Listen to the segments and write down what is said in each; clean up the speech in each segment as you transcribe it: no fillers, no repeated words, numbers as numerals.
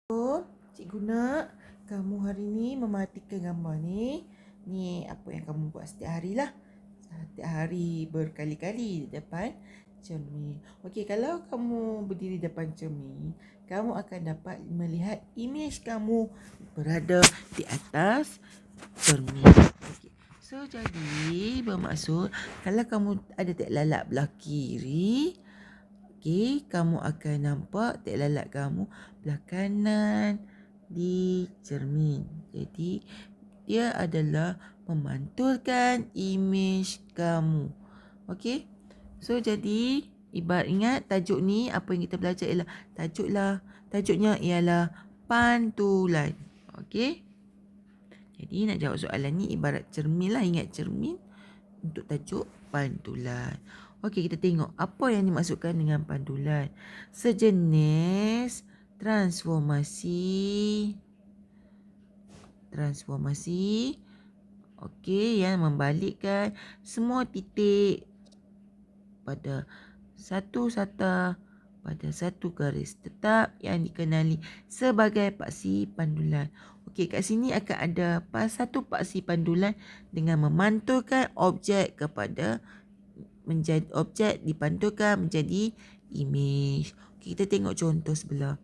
Cikgu nak kamu hari ni mematikan gambar ni. Ni apa yang kamu buat setiap hari lah. Setiap hari berkali-kali di depan cermin. Okey, kalau kamu berdiri depan cermin, kamu akan dapat melihat imej kamu berada di atas cermin. Okey. So jadi bermaksud kalau kamu ada tek lalat belah kiri, okey, kamu akan nampak tek lalat kamu belah kanan di cermin. Jadi dia adalah memantulkan imej kamu. Okey. So jadi ingat tajuk ni apa yang kita belajar ialah tajuknya ialah pantulan. Okey. Jadi nak jawab soalan ni ibarat cermin lah, ingat cermin untuk tajuk pantulan. Okey, kita tengok apa yang dimaksudkan dengan pantulan. Sejenis transformasi okey, yang membalikkan semua titik pada satu sata pada satu garis tetap yang dikenali sebagai paksi pantulan. Okey, kat sini akan ada satu paksi pantulan dengan memantulkan objek kepada menjadi objek dipantulkan menjadi imej. Okey, kita tengok contoh sebelah.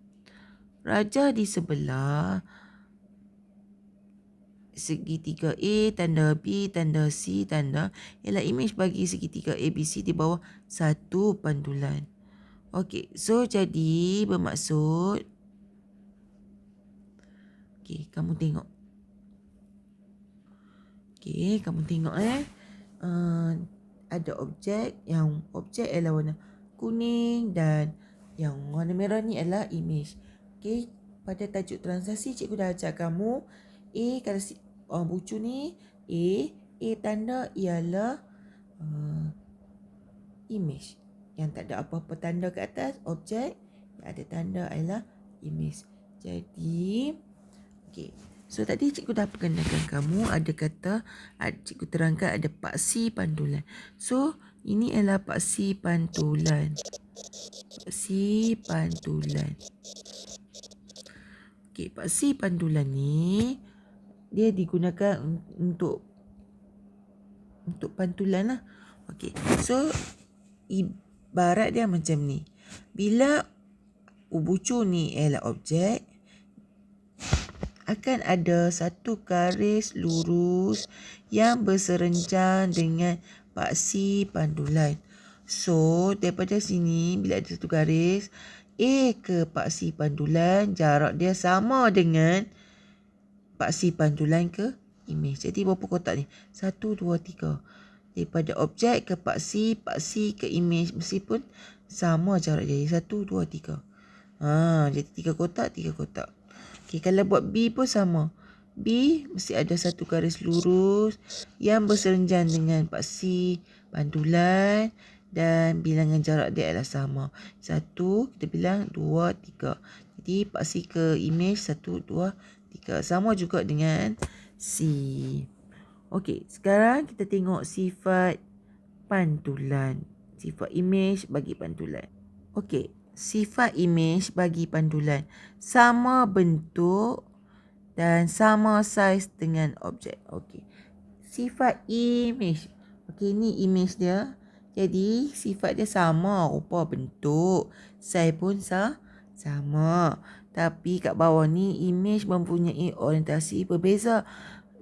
Raja di sebelah segitiga A, tanda B, tanda C, tanda ialah imej bagi segitiga ABC di bawah satu pantulan. Okey, so jadi bermaksud okey, kamu tengok. Okey, kamu tengok ada objek ialah warna kuning dan yang warna merah ni adalah imej. Okey, pada tajuk transaksi cikgu dah ajar kamu kalau bucu ni A tanda ialah imej. Yang tak ada apa-apa tanda kat atas objek, yang ada tanda ialah imej. Jadi okey. So tadi cikgu dah perkenalkan kamu ada kata cikgu terangkan ada paksi pantulan. So ini adalah paksi pantulan. Paksi pantulan. Okey, paksi pantulan ni dia digunakan untuk pantulan lah. Okey. So ibarat dia macam ni. Bila bucu ni ialah objek, akan ada satu garis lurus yang berserenjang dengan paksi pantulan. So, daripada sini bila ada satu garis A ke paksi pantulan, jarak dia sama dengan paksi pantulan ke imej. Jadi berapa kotak ni? 1, 2, 3. Daripada objek ke paksi ke imej meskipun sama jarak dia. 1, 2, 3. Jadi 3 kotak. Okey, kalau buat B pun sama. B mesti ada satu garis lurus yang berserenjang dengan paksi pantulan dan bilangan jarak dia adalah sama. 1, kita bilang 2, 3. Jadi paksi ke imej 1, 2, 3. Sama juga dengan C. Okey, sekarang kita tengok sifat pantulan. Sifat imej bagi pantulan. Okey, sifat imej bagi pantulan. Sama bentuk dan sama saiz dengan objek. Okey. Sifat imej. Okey, ni imej dia. Jadi sifat dia sama, rupa bentuk, saiz pun sama. Tapi kat bawah ni imej mempunyai orientasi berbeza.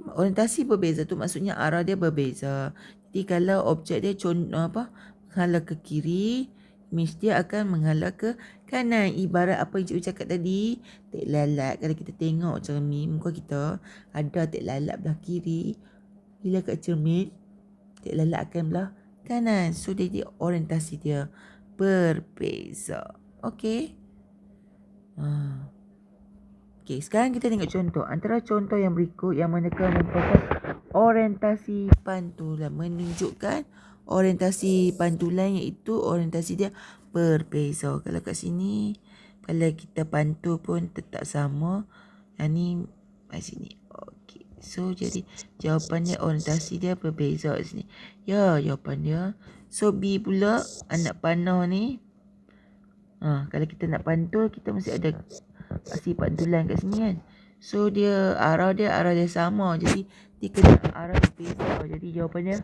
Orientasi berbeza tu maksudnya arah dia berbeza. Jadi kalau objek dia menghadap ke kiri, imej dia akan menghadap ke kanan. Ibarat apa yang cikgu cakap tadi, tek lalat. Kalau kita tengok cermin muka kita, ada tek lalat belah kiri. Bila kat cermin, tek lalat akan belah kanan. So jadi orientasi dia berbeza. Okey. Okey, sekarang kita tengok contoh. Antara contoh yang berikut yang manakah merupakan orientasi pantulan, menunjukkan orientasi pantulan iaitu orientasi dia berbeza. Kalau kat sini, kalau kita pantul pun tetap sama. Yang ni kat sini. Okey. So jadi jawapannya orientasi dia berbeza kat sini. Ya, jawapan dia. So B pula anak panah ni. Kalau kita nak pantul kita mesti ada paksi pantulan kat sini kan. So dia arah dia sama. Jadi dia kena arah berbeza. Jadi jawapannya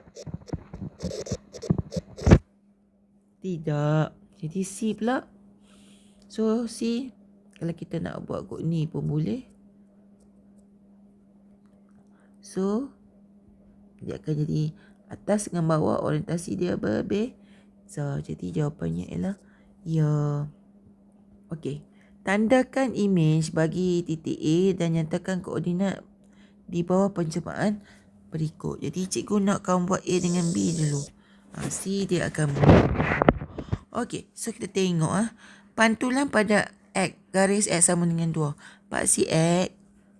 tidak. Jadi C pula. So C, kalau kita nak buat kot ni pun boleh. So dia akan jadi atas dengan bawah, orientasi dia berbeza. Jadi jawapannya ialah ya. Okey. Tandakan imej bagi titik A dan nyatakan koordinat di bawah pencapaan berikut. Jadi cikgu nak kamu buat A dengan B dulu. C dia akan buat. Okey, so kita tengok pantulan pada X, garis X sama dengan 2. Paksi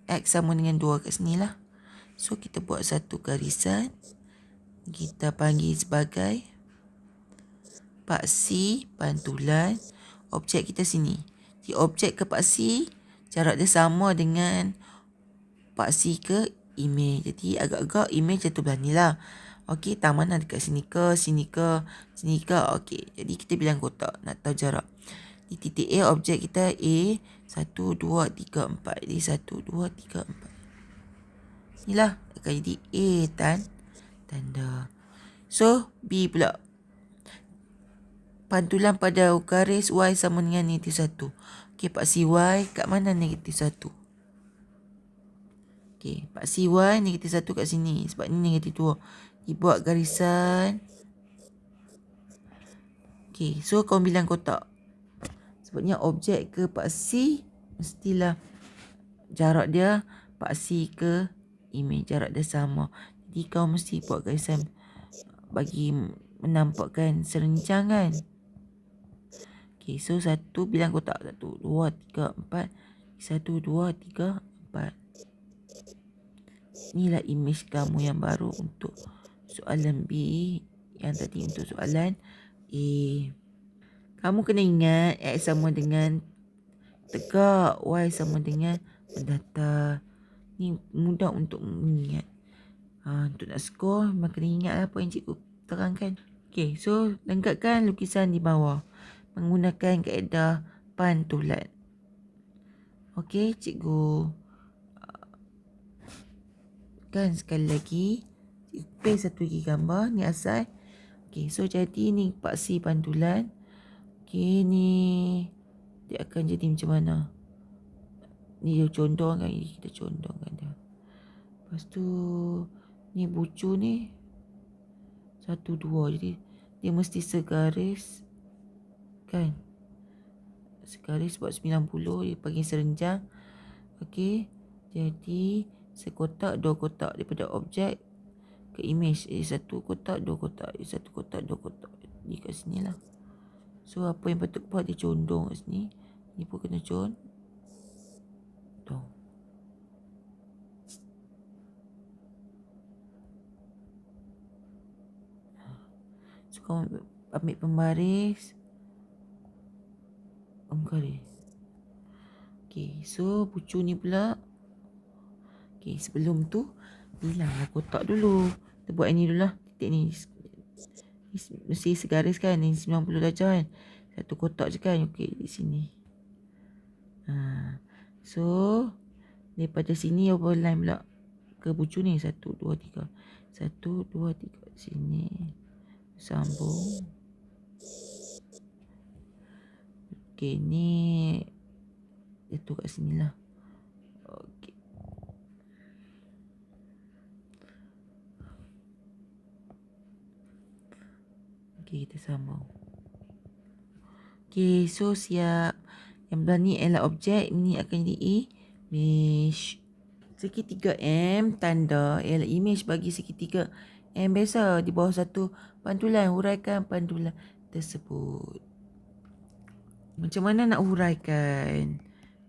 X sama dengan 2 kat sini lah. So kita buat satu garisan. Kita panggil sebagai paksi pantulan objek kita sini. Jadi objek ke paksi jarak dia sama dengan paksi ke imej. Jadi agak-agak imej jatuh belah ni lah. Okey, taman ada dekat sini ke, sini ke, sini ke. Okey, jadi kita bilang kotak nak tahu jarak. Di titik A, objek kita A, 1, 2, 3, 4. Jadi 1, 2, 3, 4. Inilah akan jadi A tanda. So, B pula. Pantulan pada garis Y sama dengan -1. Okey, paksi Y kat mana -1? Okey, paksi Y -1 kat sini. Sebab ni -2. Dibuat garisan. Okey, so kau bilang kotak. Sebabnya objek ke paksi mestilah jarak dia paksi ke imej. Jarak dia sama. Jadi kau mesti buat garisan bagi menampakkan serenjang kan. Okey, so 1 bilang kotak. 1, 2, 3, 4. 1, 2, 3, 4. Inilah imej kamu yang baru untuk soalan B. Yang tadi untuk soalan A. Kamu kena ingat X sama dengan tegak, Y sama dengan mendatar. Ni mudah untuk mengingat. Untuk nak skor, memang kena ingat apa yang cikgu terangkan. Okey, so lengkapkan lukisan di bawah menggunakan kaedah pantulan. Okey, cikgu kan sekali lagi. Cikgu paste satu lagi gambar. Ni asal. Okey, so jadi ni paksi pantulan. Okey, ni dia akan jadi macam mana? Ni dia condongkan. Kita condongkan dia. Lepas tu ni bucu ni 1, 2. Jadi dia mesti segaris kan? Segaris buat 90. Dia panggil serenjang. Okey. Jadi sekotak, 2 kotak daripada objek ke imej. 1 kotak, 2 kotak. 1 kotak, 2 kotak. Di kat sini lah. So apa yang patut buat, dia condong kat sini. Ni pun kena condong. So kau ambil pembaris. Garis. Okey, so bucu ni pula. Okey, sebelum tu bilanglah kotak dulu. Kita buat ini dulu lah. Titik ni mesti segaris kan. Ni 90 darjah kan. Satu kotak je kan. Okey, di sini. So daripada sini apa line pula ke bucu ni. 1, 2, 3. 1, 2, 3. Sini. Sambung. Okey, ni jatuh kat sini lah. Okey. Okey, kita sambung. Okey, so siap. Yang belah ni ialah objek. Ini akan jadi image. Segitiga M tanda ialah imej bagi segitiga M biasa. Di bawah satu pantulan. Huraikan pantulan tersebut. Macam mana nak huraikan?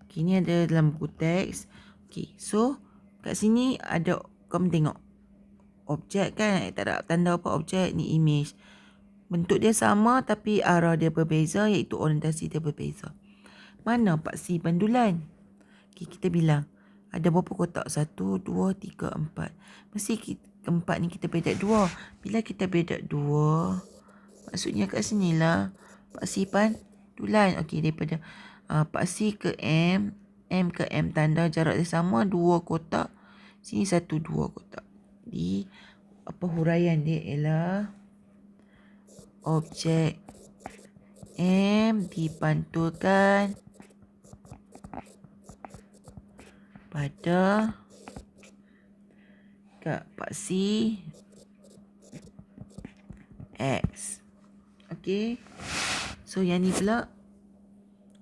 Okay, ni ada dalam buku teks. Okay, so kat sini ada, kamu tengok objek kan. Tak ada tanda apa objek. Ni imej. Bentuk dia sama tapi arah dia berbeza, iaitu orientasi dia berbeza. Mana paksi pantulan? Okay, kita bilang. Ada berapa kotak? 1, 2, 3, 4. Mesti 4 ni kita bedak 2. Bila kita bedak 2, maksudnya kat sinilah paksi pantulan. Okey, daripada paksi ke M, M ke M tanda jarak dia sama 2 kotak. Sini 1, 2 kotak. Jadi huraian dia ialah objek M dipantulkan pada paksi X. Okey. So yang ni pula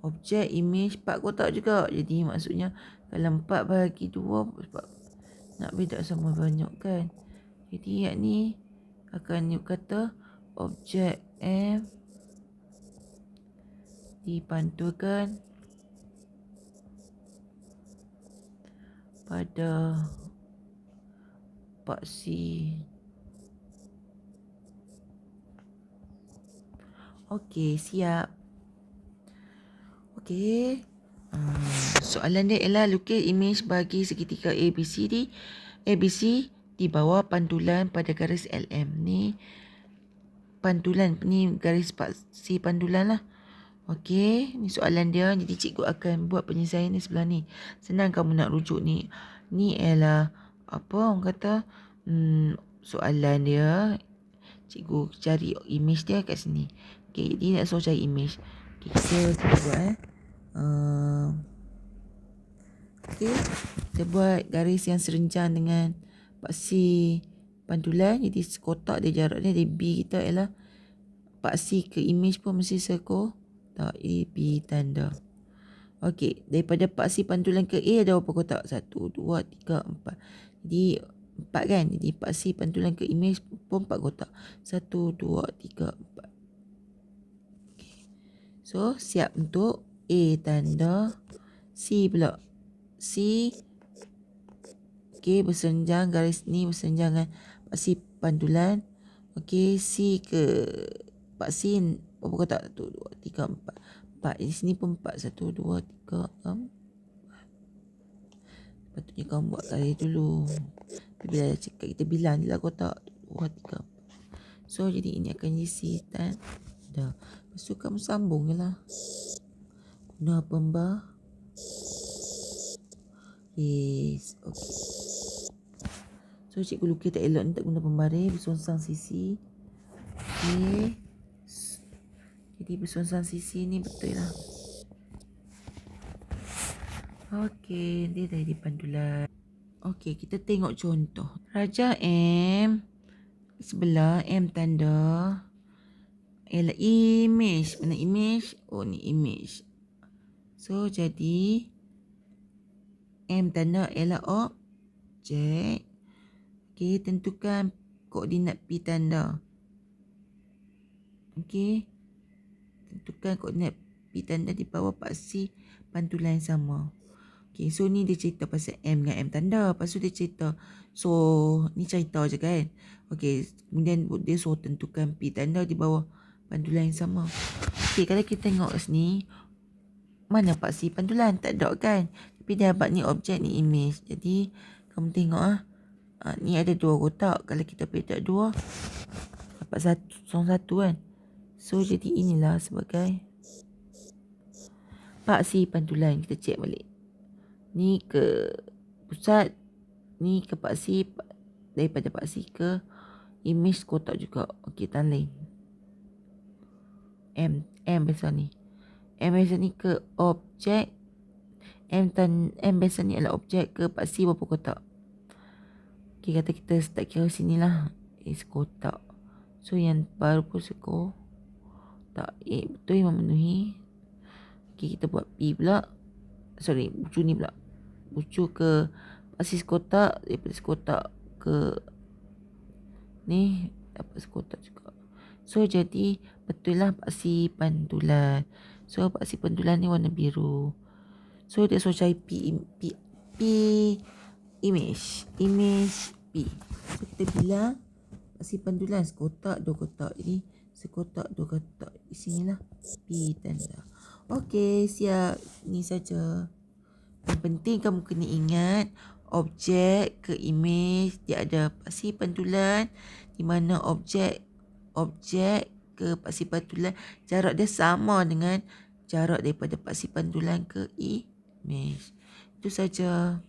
objek image 4 kotak juga. Jadi maksudnya kalau 4 bagi 2 sebab nak beda sama banyak kan. Jadi yang ni akan you kata objek M dipantulkan pada paksi. Okey, siap. Okey. Soalan dia ialah lukis image bagi segitiga ABC di bawah pantulan pada garis LM. Ni pantulan, ni garis paksi pantulan lah. Okey, ni soalan dia. Jadi cikgu akan buat penyelesaian ni sebelah ni. Senang kamu nak rujuk ni. Ni ialah orang kata soalan dia. Cikgu cari image dia kat sini. Okey, dia nak suruh cari image. Okey, kita buat okey, kita buat garis yang serenjan dengan paksi pantulan. Jadi kotak dia jarak dia B kita ialah paksi ke image pun mesti tak B tanda. Okey, daripada paksi pantulan ke A ada berapa kotak? 1, 2, 3, 4. Jadi 4 kan? Jadi paksi pantulan ke image pun 4 kotak. 1, 2, 3, 4. Okay. So, siap untuk A tanda. C pula. C. Okey, bersenjang garis ni bersenjang dengan paksi pantulan. Okey, C ke paksi berapa kotak? 1, 2, 3, 4. 4. Di sini pun 4. 1, 2, 3, 4. Patutnya kamu buat kali dulu. Bila cakap kita bilang je lah kotak. 2, 3, 4. So, jadi ini akan isi tanda. Lepas tu kamu sambung je lah. Guna pembaris. Okey. So, cikgu lukis tak elok ni tak guna pembaris. Bersongsang sisi. Okey. Jadi bersongsang sisi ni betul lah. Okey, dia dah di pantulan. Okey, kita tengok contoh. Rajah M sebelah M tanda ialah image. Mana image? Oh, ni image. So, jadi M tanda ialah objek. Okey, tentukan koordinat P tanda. Okey. Tentukan koordinat P tanda di bawah paksi pantulan yang sama. Okey, so ni dia cerita pasal M dengan M tanda. Lepas tu dia cerita. So, ni cerita je kan. Okey, kemudian dia suruh tentukan P tanda di bawah pantulan yang sama. Okey, kalau kita tengok kat sini, mana paksi pantulan? Tak ada kan. Tapi dia dapat ni objek, ni image. Jadi, kamu tengok ni ada 2 kotak. Kalau kita petak 2, dapat 1 kan. So, jadi inilah sebagai paksi pantulan. Kita cek balik. Ni ke pusat. Ni ke paksi. Daripada paksi ke image kotak juga. Okey, tanding. M besar ni. M besar ni ke objek. M besar ni adalah objek ke paksi berapa kotak. Okey, kata kita start kira sini lah. Kotak. So, yang baru pun tak betul yang memenuhi. Okey, kita buat P pula. Sorry, bucu ni pula. Bucu ke paksi sekotak. Daripada sekotak ke ni dapat sekotak juga. So, jadi betul lah paksi pantulan. So, paksi pantulan ni warna biru. So, dia suruh cari P image. Image P. So, kita bilang paksi pantulan sekotak 2 kotak. Jadi, sekotak 2 kotak. Di sinilah P tanda. Okey, siap. Ni saja. Yang penting kamu kena ingat objek ke image dia ada paksi pantulan di mana objek ke paksi pantulan jarak dia sama dengan jarak daripada paksi pantulan ke image. Itu saja.